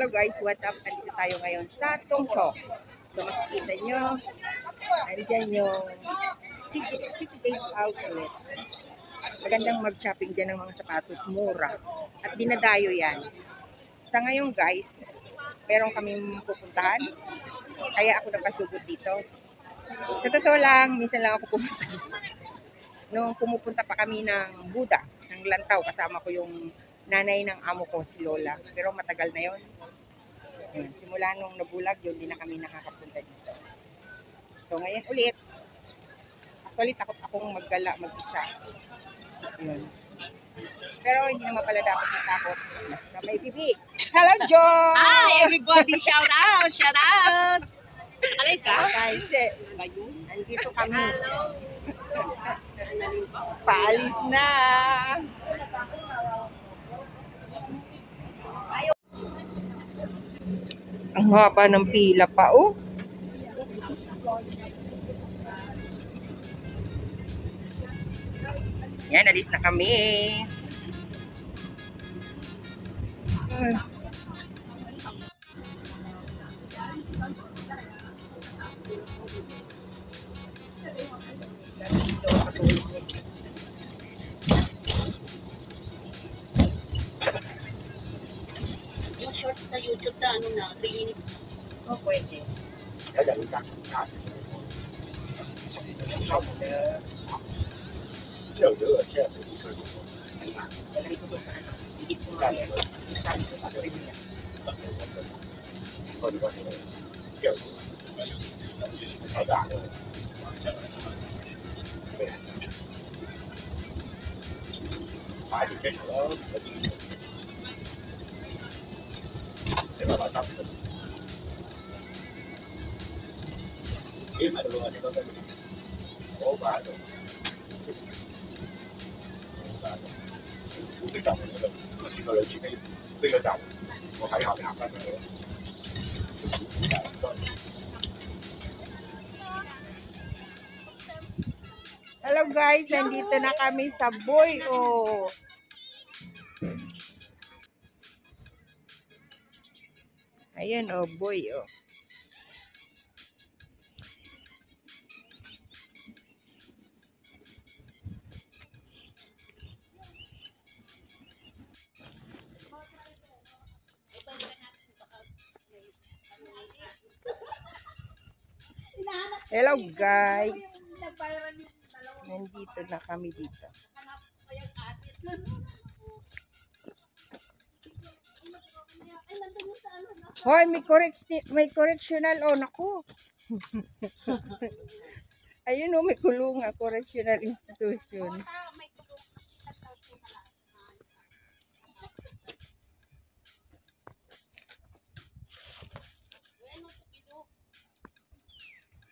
Hello guys, what's up? Nandito tayo ngayon sa Tongchok. So makikita nyo, nandyan yung City Gate Outlets. Magandang mag-shopping dyan ng mga sapatos, mura. At dinadayo yan. Sa ngayon guys, meron kaming pupuntahan. Kaya ako napasugod dito. Sa totoo lang, minsan lang ako pumunta. Nung pumupunta pa kami ng Buda, ng Lantaw, kasama ko yung nanay ng amo ko, si Lola. Pero matagal na yon. Simula nung nabulag, yun din na kami nakakapunta dito. So ngayon ulit, actually takot akong maggala, mag-isa. Yun. Pero hindi naman pala dapat matakot. Basta may bibi. Hello, Joe! Hi, everybody! Shout out! Shout out! Alay ka? Guys, nandito kami. Paalis na! Ang haba ng pila pa, oh. Yan, alis na kami. Yung shorts sa YouTube na ano na, 3 minutes. Oh, pwede. Hello guys, nandito na kami sa Boy, oh. Ayan, oh, Boy, oh. Hello guys. Nandito na kami dito. Hoy, may correctional, oh, naku. Ayun, oh, may kulungan, correctional institution.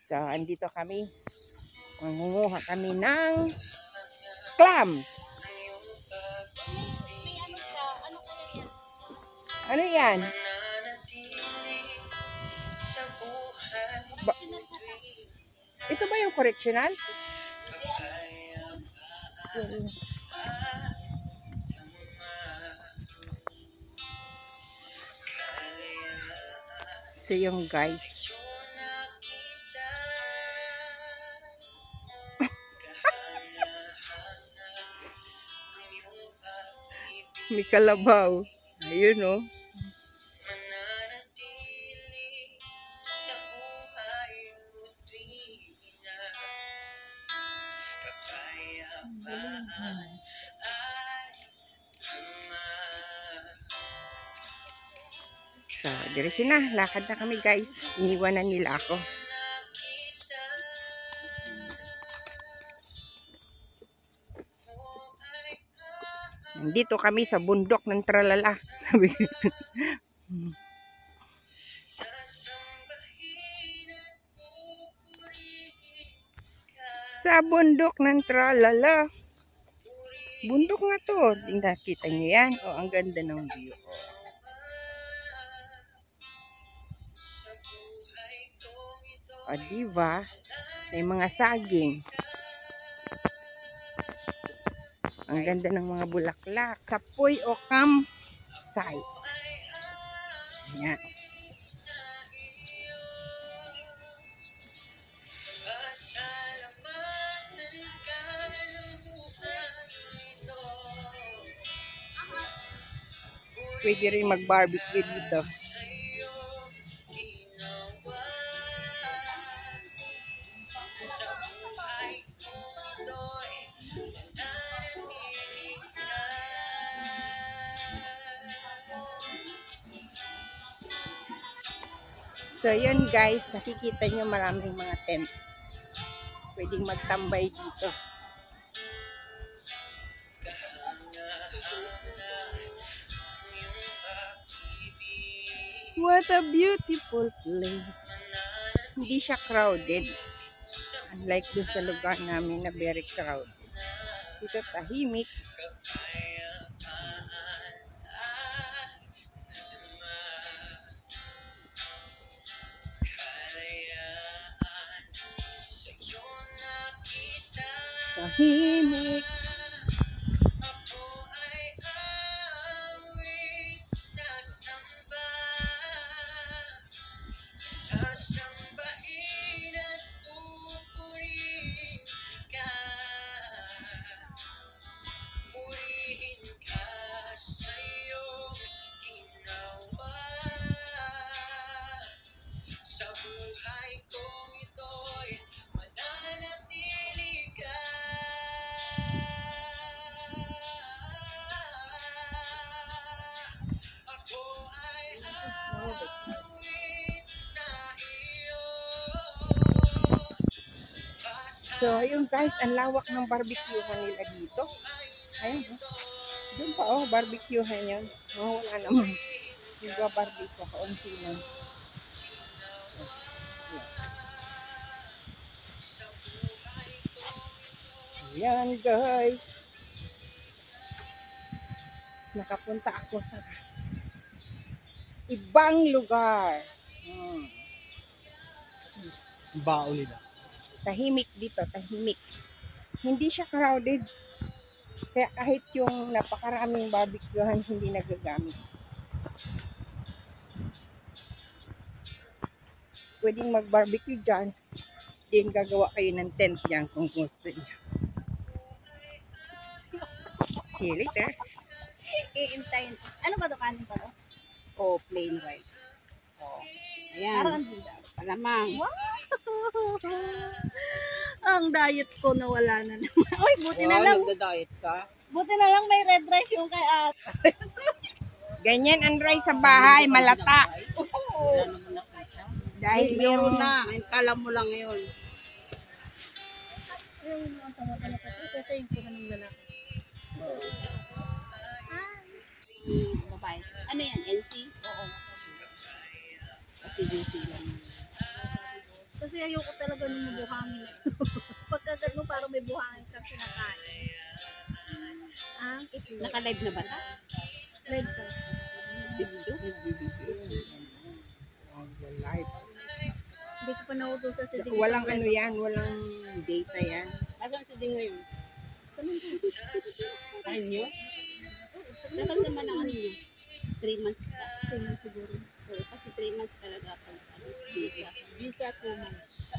So, andito kami. Mangunguha kami ng clam. Ano yan? Ito ba yung correctional? So yung guys. May kalabaw. Ayun, oh. So, diretso na. Lakad na kami, guys. Iniwanan nila ako. Nandito kami sa bundok ng Tralala. Sa bundok ng Tralala. Bundok nga to. Nakita nyo yan. Oh, ang ganda ng view. O, diba? May mga saging. Ang ganda ng mga bulaklak. Sa Puy o campsite. Yan. Pwede rin mag-barbecue dito. So, yun guys, nakikita nyo maraming mga tent. Pwedeng magtambay dito. What a beautiful place. Hindi siya crowded. Unlike doon sa lugar namin na very crowded. Dito tahimik. Tahimik. Sa buhay kong ito'y mananatili ka. Ako ay awit sa iyo. So, ayun guys, ang lawak ng barbecuehan nila dito. Ayun, doon pa oh, barbecuehan yun. Oh, wala naman. Nagba-barbecue, kaunti lang. Ayan guys. Nakapunta ako sa ibang lugar. Bao nila. Tahimik dito, tahimik. Hindi siya crowded. Kaya kahit yung napakaraming barbecuehan hindi nagagamit. Pwedeng mag-barbecue dyan. Then gagawa kayo ng tent dyan kung gusto niyo. See you later. Iintayin. Ano ba ito? Kanin ba ito? Oh, plain rice. Oh. Ayan. Parang ang ganda. Palamang. Wow! Ang diet ko nawala na naman. Uy, buti na lang. Nagda-diet ka? Buti na lang may red rice yung kay ate. Ganyan ang rice sa bahay, malata. Dahil Ay, meron yung na. Kala mo lang yun. Ayun, ang tama-tama ko. Ito yung pura ng lalaki. Babae. Ano yan? NC? Oo. Kasi GC lang. Kasi ayoko talaga nung mabuhangin. Pagkagat mo parang may buhangin kang sinakain. Ah, Naka-live na ba ito? live sa. Video? life. Hindi ko pa nautusan si Ding. Walang ano yan, walang data yan. Asan si Ding ngayon? Ano nyo? Tagal naman ang ano nyo? 3 months pa. Tingnan siguro. Oo, kasi 3 months talaga pag ano, visa. Visa 2 months.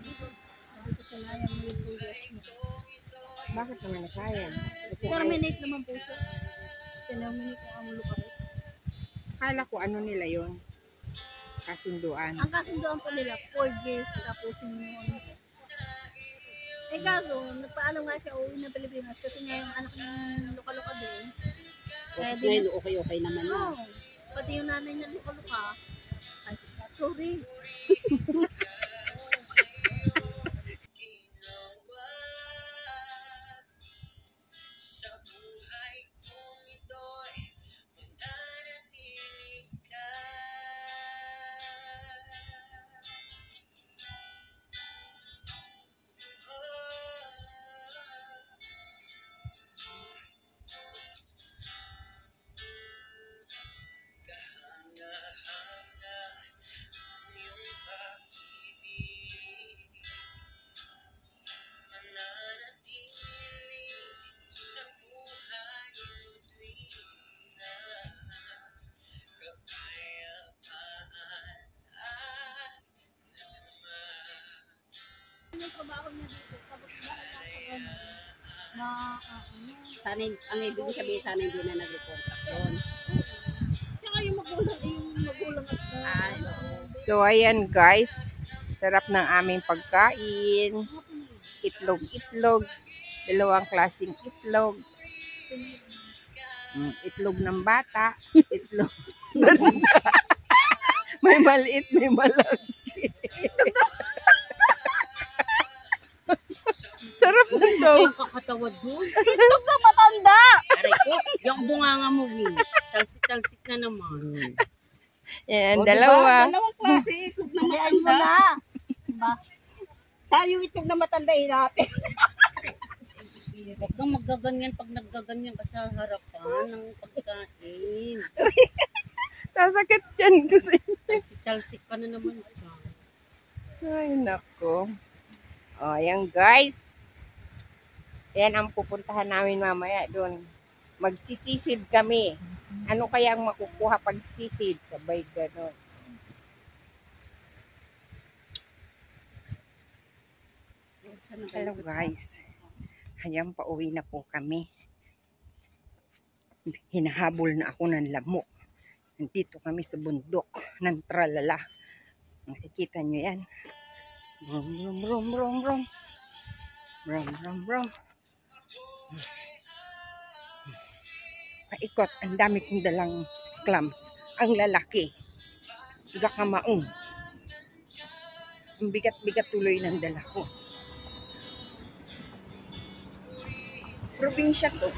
Hindi ko sanayang yung 2 years mo. Bakit naman nasayang? Terminate naman po siya. Terminate kung amulo ka rin. Akala ko ano nila yon kasunduan. Ang kasunduan po nila, 4 years tapos yung eh kaso, nagpaalam nga siya uwi ng Pilipinas kasi nga yung anak ng luka-luka din. Tapos ngayon, okay naman na. Oo. Pati yung nanay niya luka-luka. Ay, sorry. Sa buhay kong ito'y mananatili ka. Kahanga-hanga ang iyong pag-ibig. trabaho niya dito. Tapos dahil lang sa ganun, na, Sana, ang ibig sabihin, sana hindi na nag-contract doon. Tsaka yung magulang at Ay, oo. So, ayan guys. Sarap ng aming pagkain. Itlog. Dalawang klaseng itlog. Itlog ng bata. Itlog. May maliit, may malaki. Sarap na to. Ay, ang kakatawad doon. itlog na matanda! Aray ko, yung bunganga mo, Win. Talsik-talsik na naman. Yan, O, dalawa. Diba? Dalawang klase itlog na matanda. Diba? Tayo itlog na matanda natin. Huwag kang maggaganyan pag naggaganyan ka sa harapan ng pagkain. Sasakit dyan kasi. Talsik-talsik ka na naman siya. Ay, nako. O, ayan guys. Yan ang pupuntahan namin mamaya doon. Magsisisid kami. Ano kaya ang makukuha pag sisid? Sabay ganon. Hello guys. Ayan, pauwi na po kami. Hinahabol na ako ng lamok. Nandito kami sa bundok ng Tralala. Nakikita nyo yan. Brum, brum, brum, brum, brum. Brum, brum, brum. Paikot. Ang dami kong dalang clams. Ang lalaki. Gakamaong. Ang bigat-bigat tuloy ng dala ko. Probinsya to.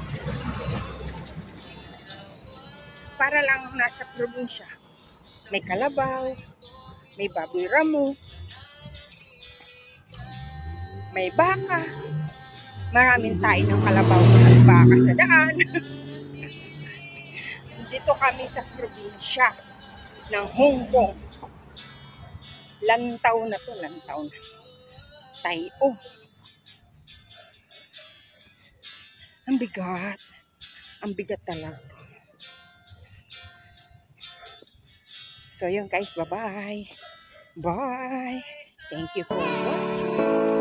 Para lang nasa probinsya. May kalabaw, may baboy ramo, may baka. Maraming tayo ng kalabaw at baka sa daan. Dito kami sa probinsya ng Hong Kong. Lantaw na to, lantaw na. Tayo. Ang bigat. Ang bigat talaga. So yun guys, bye-bye. Bye. Thank you for watching.